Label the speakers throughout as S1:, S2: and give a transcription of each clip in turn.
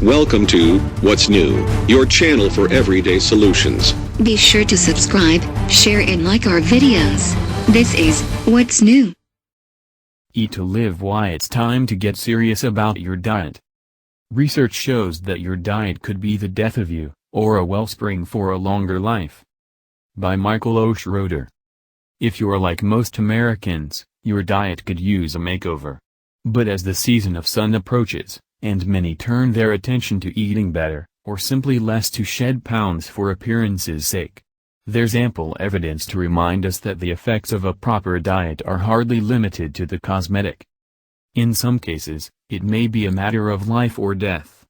S1: Welcome to What's New, your channel for everyday solutions.
S2: Be sure to subscribe, share and like our videos. This is What's New.
S3: Eat to live. Why it's time to get serious about your diet. Research shows that your diet could be the death of you, or a wellspring for a longer life. By Michael Schroeder. If you're like most Americans, your diet could use a makeover. But as the season of sun approaches, and many turn their attention to eating better, or simply less to shed pounds for appearance's sake, there's ample evidence to remind us that the effects of a proper diet are hardly limited to the cosmetic. In some cases, it may be a matter of life or death.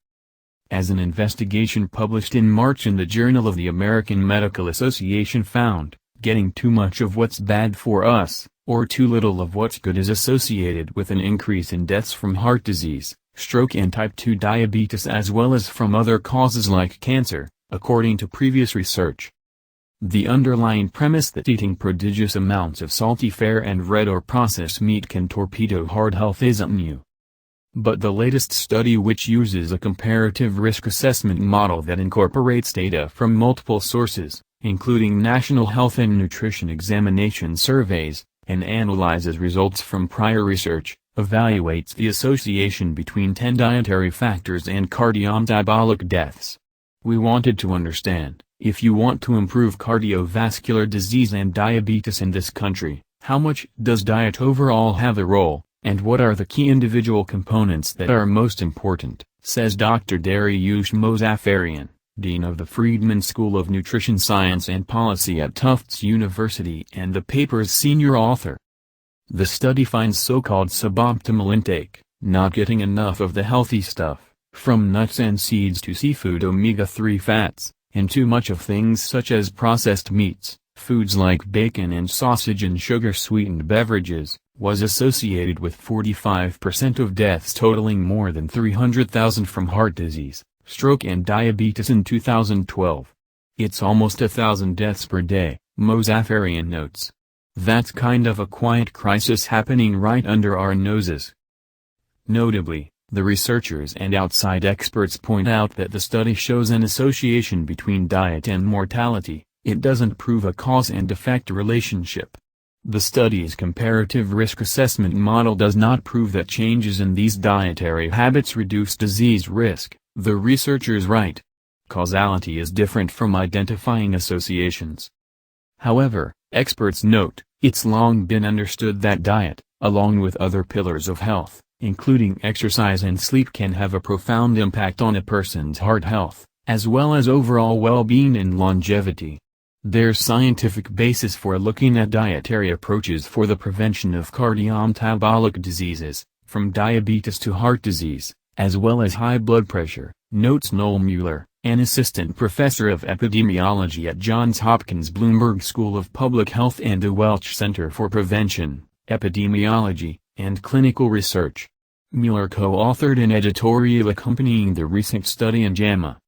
S3: As an investigation published in March in the Journal of the American Medical Association found, getting too much of what's bad for us, or too little of what's good is associated with an increase in deaths from heart disease, stroke and type 2 diabetes as well as from other causes like cancer, according to previous research. The underlying premise that eating prodigious amounts of salty fare and red or processed meat can torpedo heart health isn't new. But the latest study, which uses a comparative risk assessment model that incorporates data from multiple sources, including National Health and Nutrition Examination surveys, and analyzes results from prior research, evaluates the association between 10 dietary factors and cardiometabolic deaths. We wanted to understand, if you want to improve cardiovascular disease and diabetes in this country, how much does diet overall have a role, and what are the key individual components that are most important, says Dr. Dariush Mozaffarian, Dean of the Friedman School of Nutrition Science and Policy at Tufts University and the paper's senior author. The study finds so-called suboptimal intake, not getting enough of the healthy stuff, from nuts and seeds to seafood omega-3 fats, and too much of things such as processed meats, foods like bacon and sausage and sugar-sweetened beverages, was associated with 45% of deaths totaling more than 300,000 from heart disease, stroke and diabetes in 2012. It's almost 1,000 deaths per day, Mozaffarian notes. That's kind of a quiet crisis happening right under our noses. Notably, the researchers and outside experts point out that the study shows an association between diet and mortality. It doesn't prove a cause and effect relationship. The study's comparative risk assessment model does not prove that changes in these dietary habits reduce disease risk, the researchers write. Causality is different from identifying associations. However, experts note, it's long been understood that diet, along with other pillars of health, including exercise and sleep, can have a profound impact on a person's heart health, as well as overall well-being and longevity. There's scientific basis for looking at dietary approaches for the prevention of cardiometabolic diseases, from diabetes to heart disease, as well as high blood pressure, notes Noel Mueller, an assistant professor of epidemiology at Johns Hopkins Bloomberg School of Public Health and the Welch Center for Prevention, Epidemiology, and Clinical Research. Mueller co-authored an editorial accompanying the recent study in JAMA.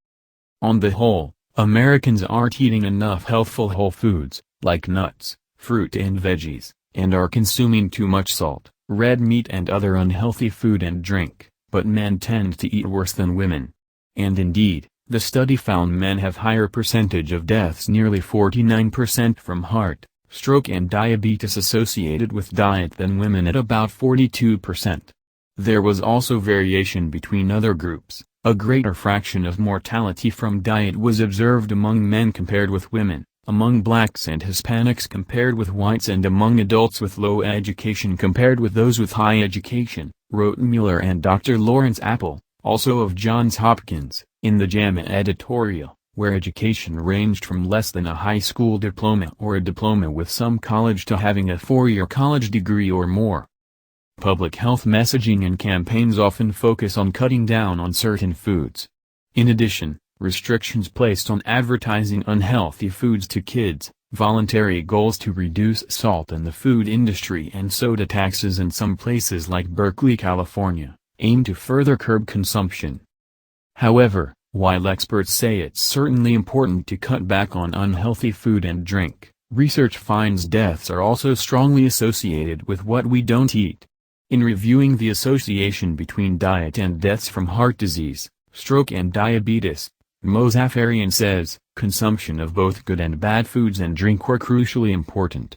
S3: On the whole, Americans aren't eating enough healthful whole foods, like nuts, fruit and veggies, and are consuming too much salt, red meat and other unhealthy food and drink, but men tend to eat worse than women. And indeed, the study found men have higher percentage of deaths, nearly 49% from heart, stroke and diabetes associated with diet than women at about 42%. There was also variation between other groups. A greater fraction of mortality from diet was observed among men compared with women, among blacks and Hispanics compared with whites, and among adults with low education compared with those with high education, wrote Mueller and Dr. Lawrence Apple, also of Johns Hopkins, in the JAMA editorial, where education ranged from less than a high school diploma or a diploma with some college to having a 4-year college degree or more. Public health messaging and campaigns often focus on cutting down on certain foods. In addition, restrictions placed on advertising unhealthy foods to kids, voluntary goals to reduce salt in the food industry, and soda taxes in some places like Berkeley, California, aim to further curb consumption. However, while experts say it's certainly important to cut back on unhealthy food and drink, research finds deaths are also strongly associated with what we don't eat. In reviewing the association between diet and deaths from heart disease, stroke and diabetes. Mozaffarian says, consumption of both good and bad foods and drink were crucially important.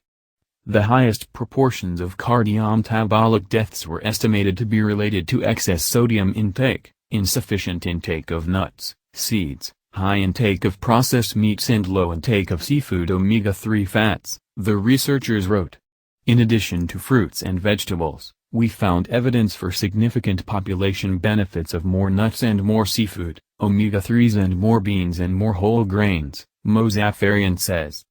S3: The highest proportions of cardiometabolic deaths were estimated to be related to excess sodium intake, insufficient intake of nuts, seeds, high intake of processed meats and low intake of seafood omega-3 fats, the researchers wrote. In addition to fruits and vegetables, we found evidence for significant population benefits of more nuts and more seafood, omega-3s and more beans and more whole grains, Mozaffarian says.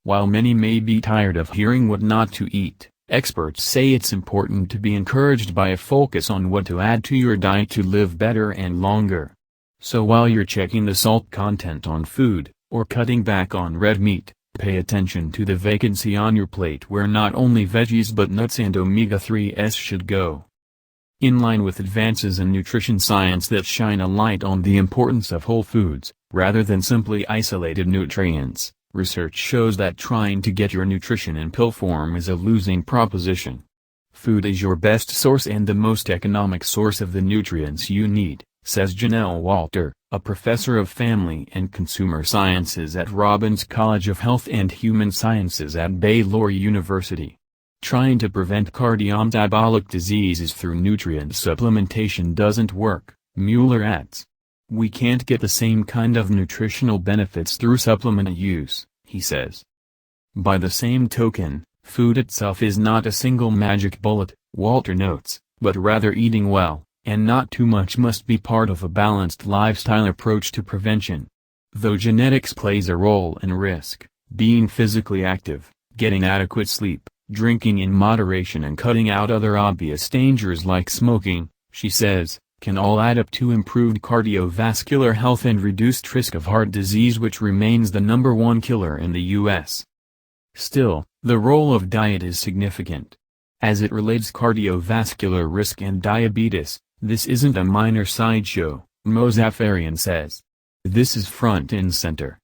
S3: While many may be tired of hearing what not to eat, experts say it's important to be encouraged by a focus on what to add to your diet to live better and longer. So while you're checking the salt content on food, or cutting back on red meat, pay attention to the vacancy on your plate where not only veggies but nuts and omega-3s should go. In line with advances in nutrition science that shine a light on the importance of whole foods, rather than simply isolated nutrients, research shows that trying to get your nutrition in pill form is a losing proposition. Food is your best source and the most economic source of the nutrients you need, says Janelle Walter, a professor of family and consumer sciences at Robbins College of Health and Human Sciences at Baylor University. Trying to prevent cardiometabolic diseases through nutrient supplementation doesn't work, Mueller adds. We can't get the same kind of nutritional benefits through supplement use, he says. By the same token, food itself is not a single magic bullet, Walter notes, but rather eating well, and not too much must be part of a balanced lifestyle approach to prevention. Though genetics plays a role in risk, being physically active, getting adequate sleep, drinking in moderation and cutting out other obvious dangers like smoking, she says, can all add up to improved cardiovascular health and reduced risk of heart disease, which remains the #1 killer in the U.S. Still, the role of diet is significant. As it relates cardiovascular risk and diabetes, this isn't a minor sideshow, Mozaffarian says. This is front and center.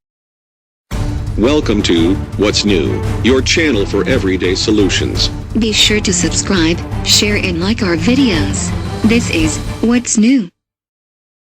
S1: Welcome to What's New, your channel for everyday solutions.
S2: Be sure to subscribe, share and like our videos. This is What's New.